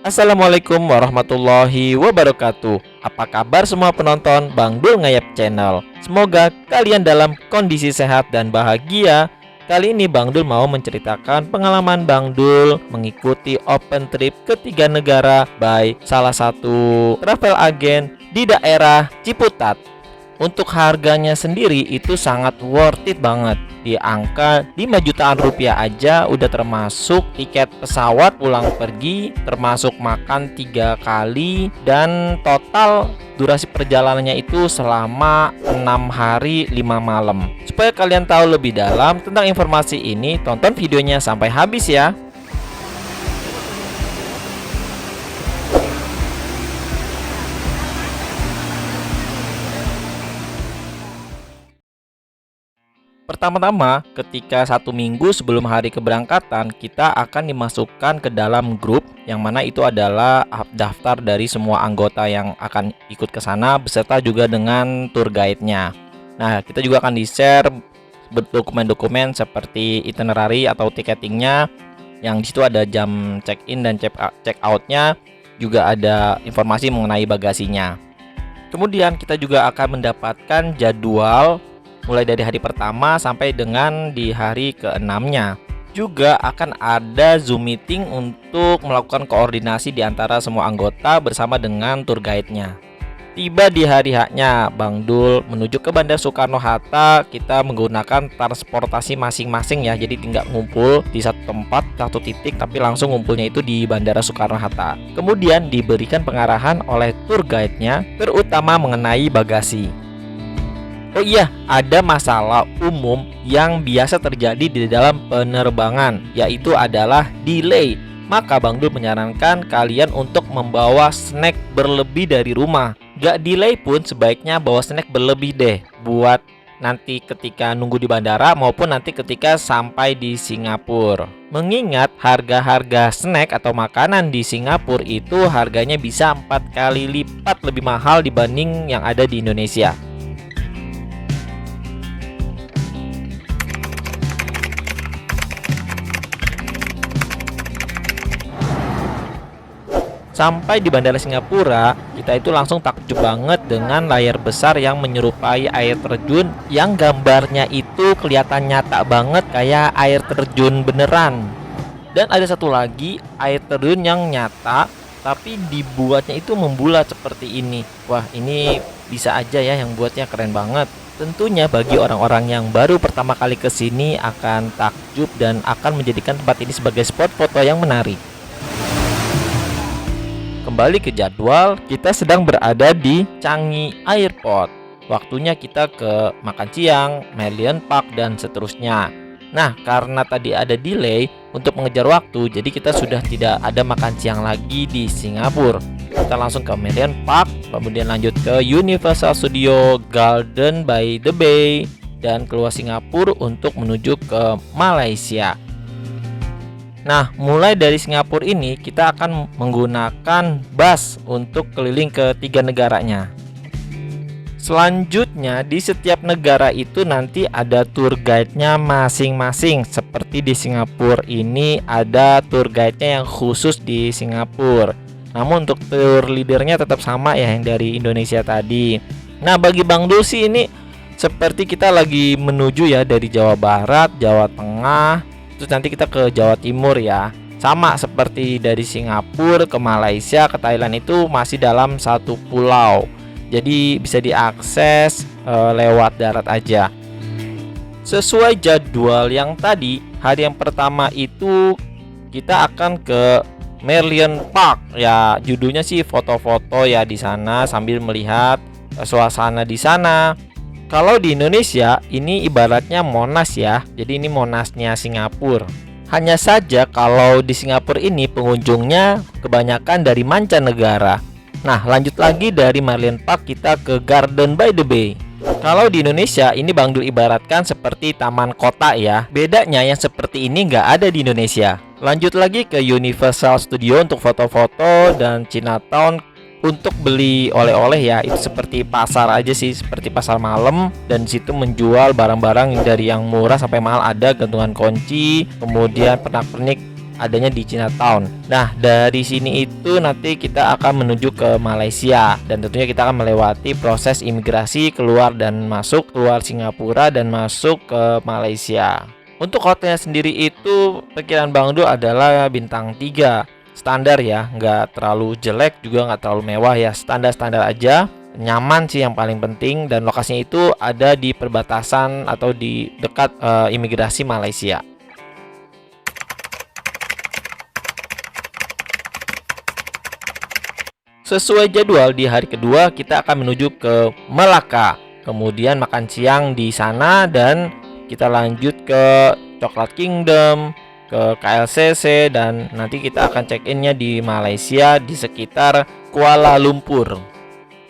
Assalamualaikum warahmatullahi wabarakatuh. Apa kabar semua penonton Bang Dul Ngayap Channel? Semoga kalian dalam kondisi sehat dan bahagia. Kali ini Bang Dul mau menceritakan pengalaman Bang Dul mengikuti open trip ke 3 negara by salah satu travel agent di daerah Ciputat. Untuk harganya sendiri itu sangat worth it banget. Di angka 5 jutaan rupiah aja udah termasuk tiket pesawat pulang pergi, termasuk makan 3 kali, dan total durasi perjalanannya itu selama 6 hari 5 malam. Supaya kalian tahu lebih dalam tentang informasi ini, tonton videonya sampai habis ya. Pertama-tama, ketika 1 minggu sebelum hari keberangkatan, kita akan dimasukkan ke dalam grup yang mana itu adalah daftar dari semua anggota yang akan ikut ke sana beserta juga dengan tour guide-nya. Nah, kita juga akan di-share dokumen-dokumen seperti itinerary atau tiketingnya, yang di situ ada jam check-in dan check-out-nya, juga ada informasi mengenai bagasinya. Kemudian kita juga akan mendapatkan jadwal mulai dari hari pertama sampai dengan di hari ke-6-nya. Juga akan ada Zoom meeting untuk melakukan koordinasi di antara semua anggota bersama dengan tour guide-nya. Tiba di hari H-nya, Bang Dul menuju ke Bandara Soekarno-Hatta. Kita menggunakan transportasi masing-masing ya. Jadi tidak ngumpul di satu tempat, satu titik, tapi langsung ngumpulnya itu di Bandara Soekarno-Hatta. Kemudian diberikan pengarahan oleh tour guide-nya, terutama mengenai bagasi. Oh iya, ada masalah umum yang biasa terjadi di dalam penerbangan, yaitu adalah delay. Maka Bang Dul menyarankan kalian untuk membawa snack berlebih dari rumah. Gak delay pun sebaiknya bawa snack berlebih deh, buat nanti ketika nunggu di bandara maupun nanti ketika sampai di Singapura. Mengingat harga-harga snack atau makanan di Singapura itu harganya bisa 4 kali lipat lebih mahal dibanding yang ada di Indonesia. Sampai di Bandara Singapura, kita itu langsung takjub banget dengan layar besar yang menyerupai air terjun, yang gambarnya itu kelihatan nyata banget kayak air terjun beneran. Dan ada satu lagi air terjun yang nyata tapi dibuatnya itu membulat seperti ini. Wah, ini bisa aja ya yang buatnya keren banget. Tentunya bagi orang-orang yang baru pertama kali ke sini akan takjub dan akan menjadikan tempat ini sebagai spot foto yang menarik. Kembali ke jadwal, kita sedang berada di Changi Airport. Waktunya kita ke makan siang, Merlion Park, dan seterusnya. Nah, karena tadi ada delay untuk mengejar waktu, jadi kita sudah tidak ada makan siang lagi di Singapura. Kita langsung ke Merlion Park, kemudian lanjut ke Universal Studio Garden by the Bay, dan keluar Singapura untuk menuju ke Malaysia. Nah, mulai dari Singapura ini kita akan menggunakan bus untuk keliling ke 3 negaranya. Selanjutnya di setiap negara itu nanti ada tour guide-nya masing-masing. Seperti di Singapura ini ada tour guide-nya yang khusus di Singapura. Namun untuk tour leadernya tetap sama ya yang dari Indonesia tadi. Nah, bagi Bang Dul sih ini seperti kita lagi menuju ya dari Jawa Barat, Jawa Tengah, terus nanti kita ke Jawa Timur ya. Sama seperti dari Singapura ke Malaysia ke Thailand itu masih dalam satu pulau. Jadi bisa diakses lewat darat aja. Sesuai jadwal yang tadi, hari yang pertama itu kita akan ke Merlion Park. Ya, judulnya sih foto-foto ya di sana sambil melihat suasana di sana. Kalau di Indonesia ini ibaratnya Monas ya. Jadi ini Monasnya Singapura. Hanya saja kalau di Singapura ini pengunjungnya kebanyakan dari mancanegara. Nah, lanjut lagi dari Merlion Park kita ke Garden by the Bay. Kalau di Indonesia ini Bang Dul ibaratkan seperti taman kota ya. Bedanya yang seperti ini nggak ada di Indonesia. Lanjut lagi ke Universal Studio untuk foto-foto dan Chinatown untuk beli oleh-oleh ya. Itu seperti pasar aja sih, seperti pasar malam, dan situ menjual barang-barang dari yang murah sampai mahal. Ada gantungan kunci, kemudian pernak-pernik adanya di Chinatown. Nah, dari sini itu nanti kita akan menuju ke Malaysia, dan tentunya kita akan melewati proses imigrasi keluar dan masuk, keluar Singapura dan masuk ke Malaysia. Untuk hotelnya sendiri itu perkiraan Bang Dul adalah bintang 3, standar ya, nggak terlalu jelek juga nggak terlalu mewah ya, standar-standar aja. Nyaman sih yang paling penting, dan lokasinya itu ada di perbatasan atau di dekat imigrasi Malaysia. Sesuai jadwal, di hari kedua kita akan menuju ke Melaka, kemudian makan siang di sana, dan kita lanjut ke Coklat Kingdom, ke KLCC, dan nanti kita akan check-innya di Malaysia di sekitar Kuala Lumpur.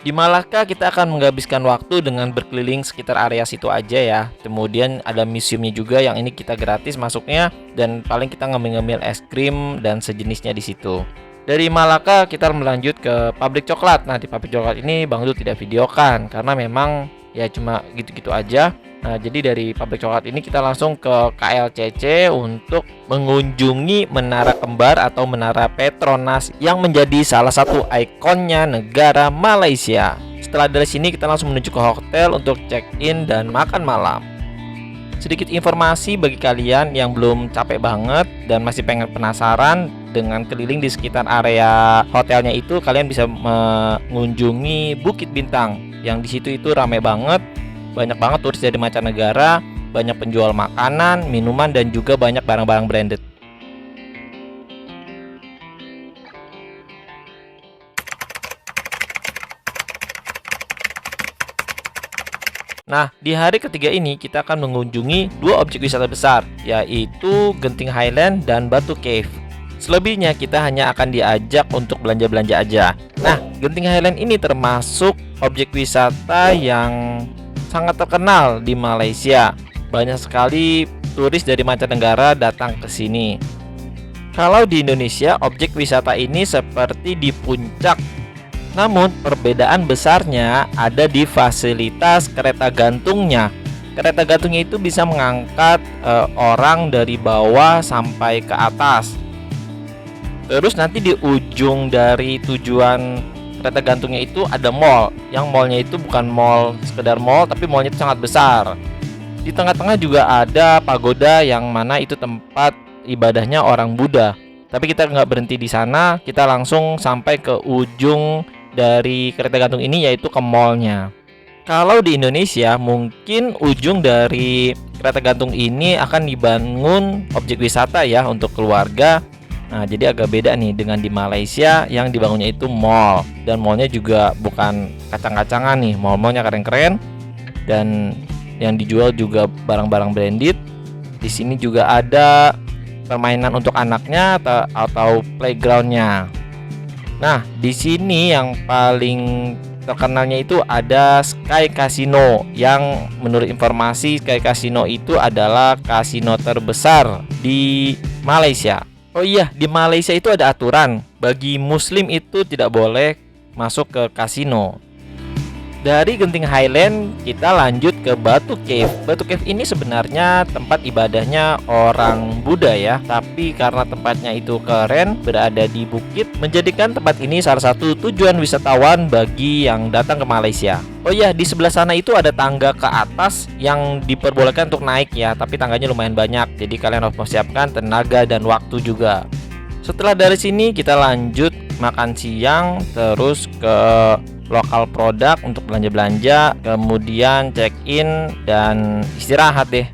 Di Malaka kita akan menghabiskan waktu dengan berkeliling sekitar area situ aja ya. Kemudian ada museumnya juga, yang ini kita gratis masuknya, dan paling kita ngemil-ngemil es krim dan sejenisnya di situ. Dari Malaka kita melanjut ke pabrik coklat. Nah, di pabrik coklat ini Bang Dul tidak videokan karena memang ya cuma gitu-gitu aja. Nah, jadi dari pabrik coklat ini kita langsung ke KLCC untuk mengunjungi Menara Kembar atau Menara Petronas yang menjadi salah satu ikonnya negara Malaysia. Setelah dari sini kita langsung menuju ke hotel untuk check-in dan makan malam. Sedikit informasi bagi kalian yang belum capek banget dan masih pengen penasaran dengan keliling di sekitar area hotelnya itu, kalian bisa mengunjungi Bukit Bintang yang di situ itu rame banget, banyak banget turis dari mancanegara, banyak penjual makanan, minuman, dan juga banyak barang-barang branded. Nah, di hari ketiga ini kita akan mengunjungi dua objek wisata besar, yaitu Genting Highland dan Batu Cave. Selebihnya kita hanya akan diajak untuk belanja-belanja aja. Nah, Genting Highland ini termasuk objek wisata yang sangat terkenal di Malaysia. Banyak sekali turis dari mancanegara datang ke sini. Kalau di Indonesia, objek wisata ini seperti di puncak. Namun perbedaan besarnya ada di fasilitas kereta gantungnya. Kereta gantungnya itu bisa mengangkat orang dari bawah sampai ke atas. Terus nanti di ujung dari tujuan kereta gantungnya itu ada mall. Yang mallnya itu bukan mall sekedar mall, tapi mallnya itu sangat besar. Di tengah-tengah juga ada pagoda yang mana itu tempat ibadahnya orang Buddha. Tapi kita nggak berhenti di sana, kita langsung sampai ke ujung dari kereta gantung ini, yaitu ke mallnya. Kalau di Indonesia mungkin ujung dari kereta gantung ini akan dibangun objek wisata ya untuk keluarga. Nah, jadi agak beda nih dengan di Malaysia yang dibangunnya itu mall, dan mallnya juga bukan kacang-kacangan nih, mall-mallnya keren-keren dan yang dijual juga barang-barang branded. Di sini juga ada permainan untuk anaknya atau playgroundnya. Nah, di sini yang paling terkenalnya itu ada Sky Casino, yang menurut informasi Sky Casino itu adalah kasino terbesar di Malaysia. Oh iya, di Malaysia itu ada aturan bagi muslim itu tidak boleh masuk ke kasino. Dari Genting Highland kita lanjut ke Batu Cave. Batu Cave ini sebenarnya tempat ibadahnya orang Buddha ya, tapi karena tempatnya itu keren, berada di bukit, menjadikan tempat ini salah satu tujuan wisatawan bagi yang datang ke Malaysia. Oh iya, di sebelah sana itu ada tangga ke atas yang diperbolehkan untuk naik ya, tapi tangganya lumayan banyak, jadi kalian harus mempersiapkan tenaga dan waktu juga. Setelah dari sini kita lanjut makan siang, terus ke lokal produk untuk belanja-belanja, kemudian check-in dan istirahat deh.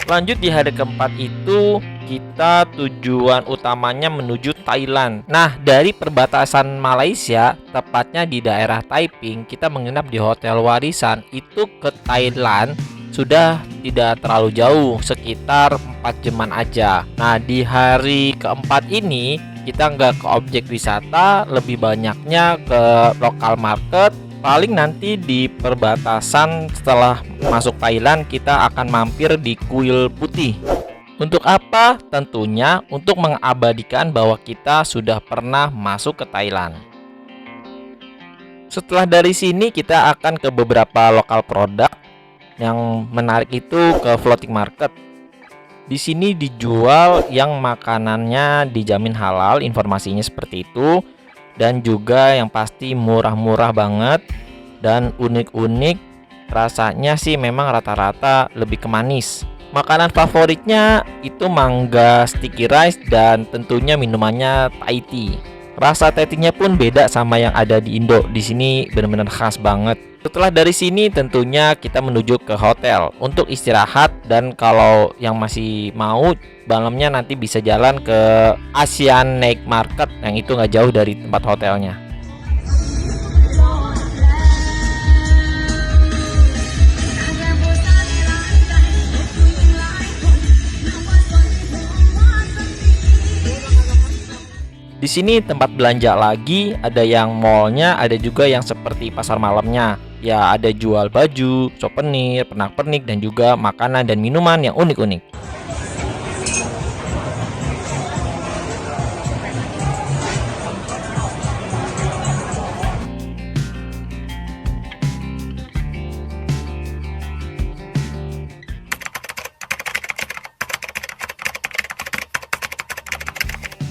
Lanjut di hari keempat itu kita tujuan utamanya menuju Thailand. Nah, dari perbatasan Malaysia, tepatnya di daerah Taiping, kita menginap di hotel warisan itu ke Thailand sudah tidak terlalu jauh, sekitar 4 jaman aja. Nah, di hari keempat ini kita nggak ke objek wisata, lebih banyaknya ke lokal market. Paling nanti di perbatasan setelah masuk Thailand kita akan mampir di Kuil Putih. Untuk apa? Tentunya untuk mengabadikan bahwa kita sudah pernah masuk ke Thailand. Setelah dari sini kita akan ke beberapa lokal produk. Yang menarik itu ke floating market. Di sini dijual yang makanannya dijamin halal, informasinya seperti itu. Dan juga yang pasti murah-murah banget dan unik-unik. Rasanya sih memang rata-rata lebih ke manis. Makanan favoritnya itu mangga sticky rice dan tentunya minumannya Thai tea. Rasa Thai tea-nya pun beda sama yang ada di Indo. Di sini benar-benar khas banget. Setelah dari sini tentunya kita menuju ke hotel untuk istirahat, dan kalau yang masih mau malamnya nanti bisa jalan ke Asian Night Market yang itu nggak jauh dari tempat hotelnya. Di sini tempat belanja lagi, ada yang mallnya, ada juga yang seperti pasar malamnya. Ya, ada jual baju, souvenir, pernak-pernik, dan juga makanan dan minuman yang unik-unik.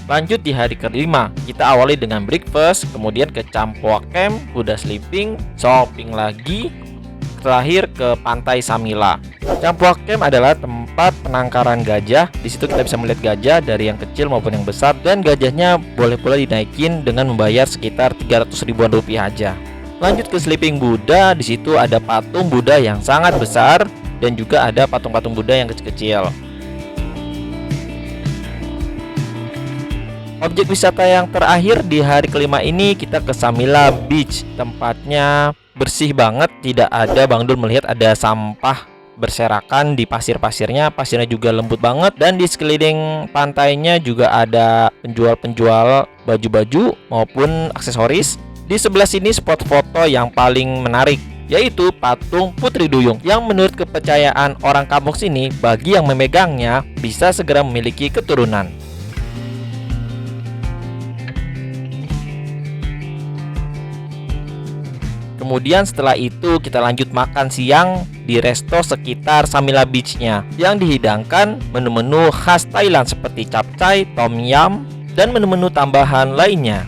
Lanjut di hari kelima, kita awali dengan breakfast, kemudian ke Campoa Camp, Kuda Sleeping, shopping lagi, terakhir ke Pantai Samila. Campoa Camp adalah tempat penangkaran gajah. Di situ kita bisa melihat gajah dari yang kecil maupun yang besar, dan gajahnya boleh pula dinaikin dengan membayar sekitar 300 ribuan rupiah aja. Lanjut ke Sleeping Buddha, di situ ada patung Buddha yang sangat besar dan juga ada patung-patung Buddha yang kecil-kecil. Objek wisata yang terakhir di hari kelima ini kita ke Samila Beach. Tempatnya bersih banget, tidak ada Bang Dul melihat ada sampah berserakan di pasir-pasirnya. Pasirnya juga lembut banget, dan di sekeliling pantainya juga ada penjual-penjual baju-baju maupun aksesoris. Di sebelah sini spot foto yang paling menarik, yaitu patung Putri Duyung yang menurut kepercayaan orang kampung sini, bagi yang memegangnya bisa segera memiliki keturunan. Kemudian setelah itu kita lanjut makan siang di resto sekitar Samila Beach-nya yang dihidangkan menu-menu khas Thailand seperti capcay, tom yum, dan menu-menu tambahan lainnya.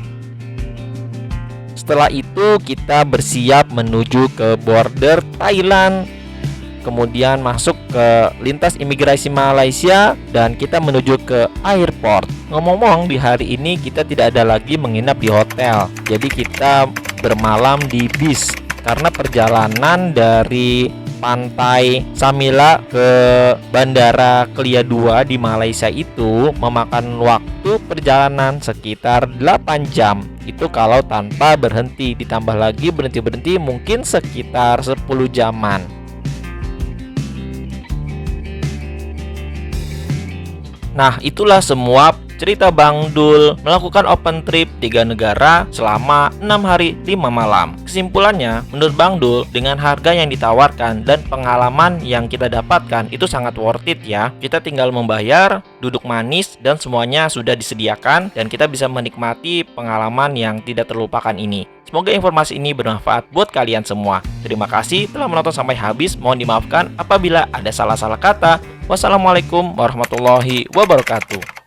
Setelah itu kita bersiap menuju ke border Thailand, kemudian masuk ke lintas imigrasi Malaysia, dan kita menuju ke airport. Ngomong-ngomong, di hari ini kita tidak ada lagi menginap di hotel, jadi kita bermalam di bis karena perjalanan dari pantai Samila ke Bandara Kelia 2 di Malaysia itu memakan waktu perjalanan sekitar 8 jam. Itu kalau tanpa berhenti, ditambah lagi berhenti-berhenti mungkin sekitar 10 jaman. Nah, itulah semua cerita Bang Dul melakukan open trip 3 negara selama 6 hari 5 malam. Kesimpulannya, menurut Bang Dul, dengan harga yang ditawarkan dan pengalaman yang kita dapatkan itu sangat worth it ya. Kita tinggal membayar, duduk manis, dan semuanya sudah disediakan, dan kita bisa menikmati pengalaman yang tidak terlupakan ini. Semoga informasi ini bermanfaat buat kalian semua. Terima kasih telah menonton sampai habis. Mohon dimaafkan apabila ada salah-salah kata. Wassalamualaikum warahmatullahi wabarakatuh.